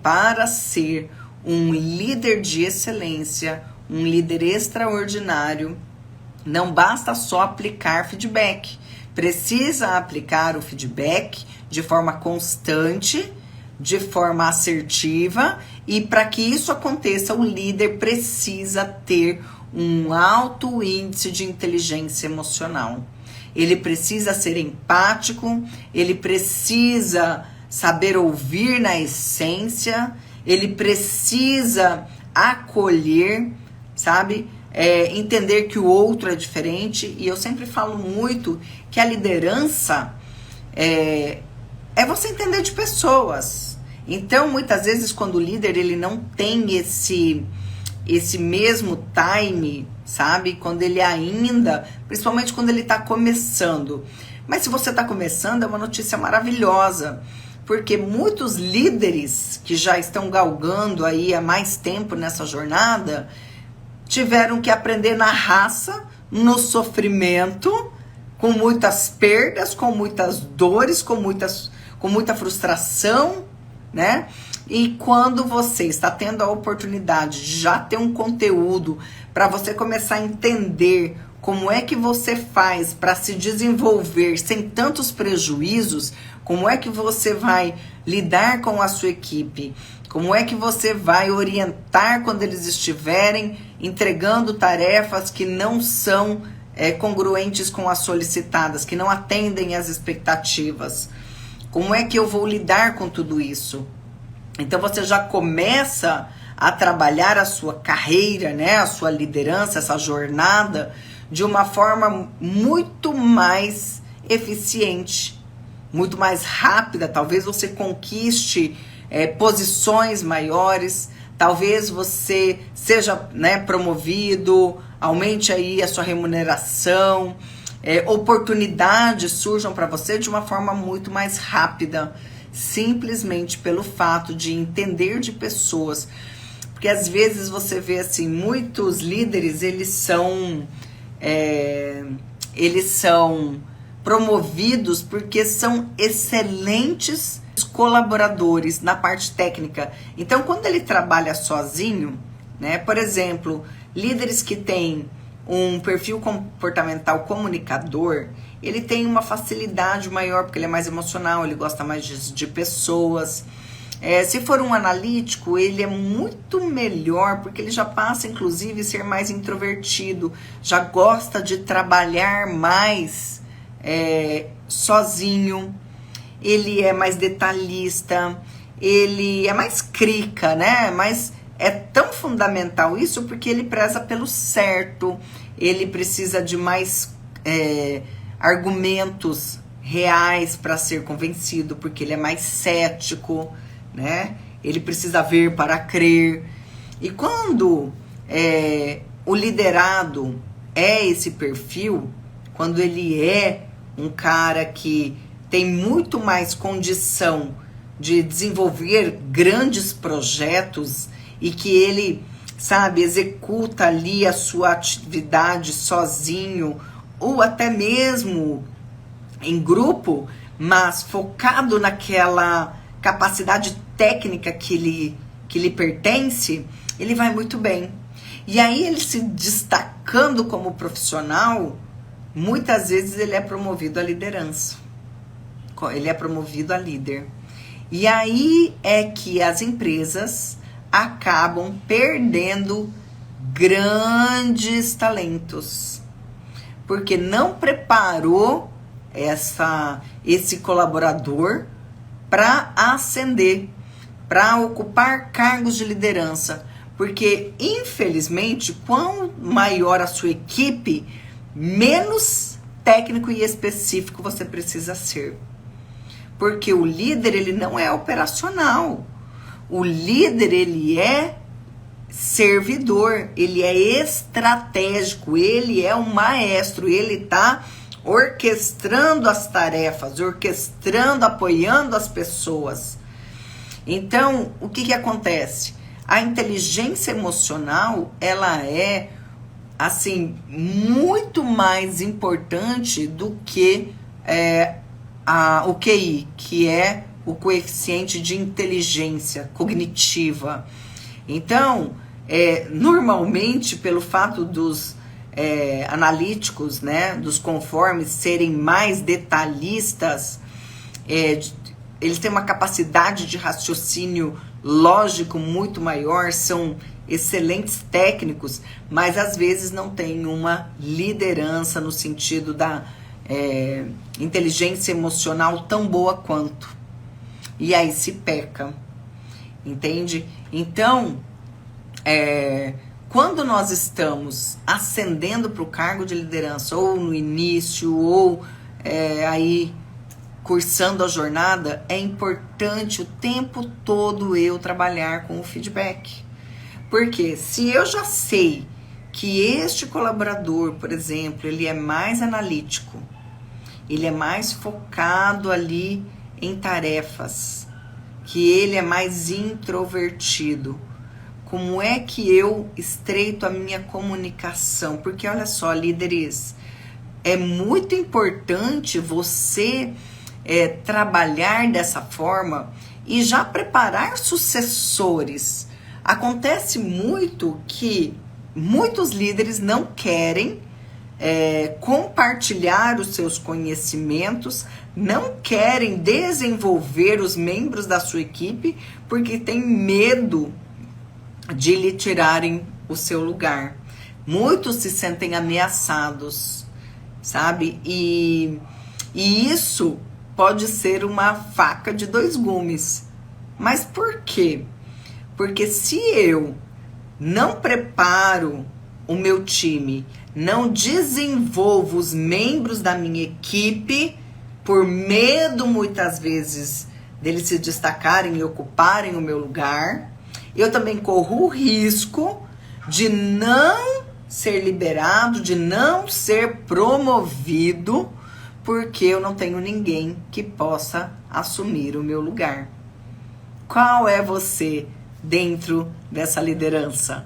para ser um líder de excelência, um líder extraordinário, não basta só aplicar feedback. Precisa aplicar o feedback de forma constante, de forma assertiva, e para que isso aconteça, o líder precisa ter um alto índice de inteligência emocional. Ele precisa ser empático, ele precisa saber ouvir na essência, ele precisa acolher, sabe? Entender que o outro é diferente. E eu sempre falo muito que a liderança é você entender de pessoas. Então, muitas vezes, quando o líder ele não tem esse mesmo time, sabe? Quando ele ainda, principalmente quando ele está começando. Mas se você está começando, é uma notícia maravilhosa, porque muitos líderes que já estão galgando aí há mais tempo nessa jornada tiveram que aprender na raça, no sofrimento, com muitas perdas, com muitas dores, com muita frustração, né? E quando você está tendo a oportunidade de já ter um conteúdo para você começar a entender como é que você faz para se desenvolver sem tantos prejuízos, como é que você vai lidar com a sua equipe, como é que você vai orientar quando eles estiverem entregando tarefas que não são congruentes com as solicitadas, que não atendem às expectativas. Como é que eu vou lidar com tudo isso? Então você já começa a trabalhar a sua carreira, né, a sua liderança, essa jornada, de uma forma muito mais eficiente, muito mais rápida. Talvez você conquiste posições maiores, talvez você seja, né, promovido, aumente aí a sua remuneração, oportunidades surjam para você de uma forma muito mais rápida, simplesmente pelo fato de entender de pessoas. Porque às vezes você vê assim, muitos líderes, eles são promovidos porque são excelentes colaboradores na parte técnica. Então, quando ele trabalha sozinho, né, por exemplo, líderes que têm um perfil comportamental comunicador, ele tem uma facilidade maior, porque ele é mais emocional, ele gosta mais de pessoas. Se for um analítico, ele é muito melhor, porque ele já passa, inclusive, a ser mais introvertido, já gosta de trabalhar mais sozinho, ele é mais detalhista, ele é mais crica, né? Mas é tão fundamental isso porque ele preza pelo certo, ele precisa de mais argumentos reais para ser convencido, porque ele é mais cético, né? Ele precisa ver para crer. E quando o liderado é esse perfil, quando ele é um cara que tem muito mais condição de desenvolver grandes projetos e que ele, sabe, executa ali a sua atividade sozinho ou até mesmo em grupo, mas focado naquela capacidade técnica que lhe pertence, ele vai muito bem. E aí ele se destacando como profissional, muitas vezes ele é promovido à liderança. Ele é promovido a líder. E aí é que as empresas acabam perdendo grandes talentos, porque não preparou esse colaborador para ascender, para ocupar cargos de liderança. Porque, infelizmente, quanto maior a sua equipe, menos técnico e específico você precisa ser. Porque o líder, ele não é operacional. O líder, ele é servidor, ele é estratégico, ele é um maestro, ele está orquestrando as tarefas, orquestrando, apoiando as pessoas. Então, o que acontece? A inteligência emocional, ela é, assim, muito mais importante do que o QI, que é o coeficiente de inteligência cognitiva. Então, normalmente, pelo fato dos analíticos, né, dos conformes serem mais detalhistas, eles têm uma capacidade de raciocínio lógico muito maior, são excelentes técnicos, mas às vezes não têm uma liderança no sentido da inteligência emocional tão boa quanto. E aí se peca, entende? Então, quando nós estamos ascendendo para o cargo de liderança, ou no início, ou aí cursando a jornada, é importante o tempo todo eu trabalhar com o feedback. Porque se eu já sei que este colaborador, por exemplo, ele é mais analítico, ele é mais focado ali em tarefas, que ele é mais introvertido, como é que eu estreito a minha comunicação? Porque olha só, líderes, é muito importante você trabalhar dessa forma e já preparar sucessores. Acontece muito que muitos líderes não querem compartilhar os seus conhecimentos, não querem desenvolver os membros da sua equipe porque tem medo de lhe tirarem o seu lugar. Muitos se sentem ameaçados, sabe? E isso pode ser uma faca de dois gumes. Mas por quê? Porque se eu não preparo o meu time, não desenvolvo os membros da minha equipe, por medo muitas vezes deles se destacarem e ocuparem o meu lugar, eu também corro o risco de não ser liberado, de não ser promovido, porque eu não tenho ninguém que possa assumir o meu lugar. Qual é você dentro dessa liderança?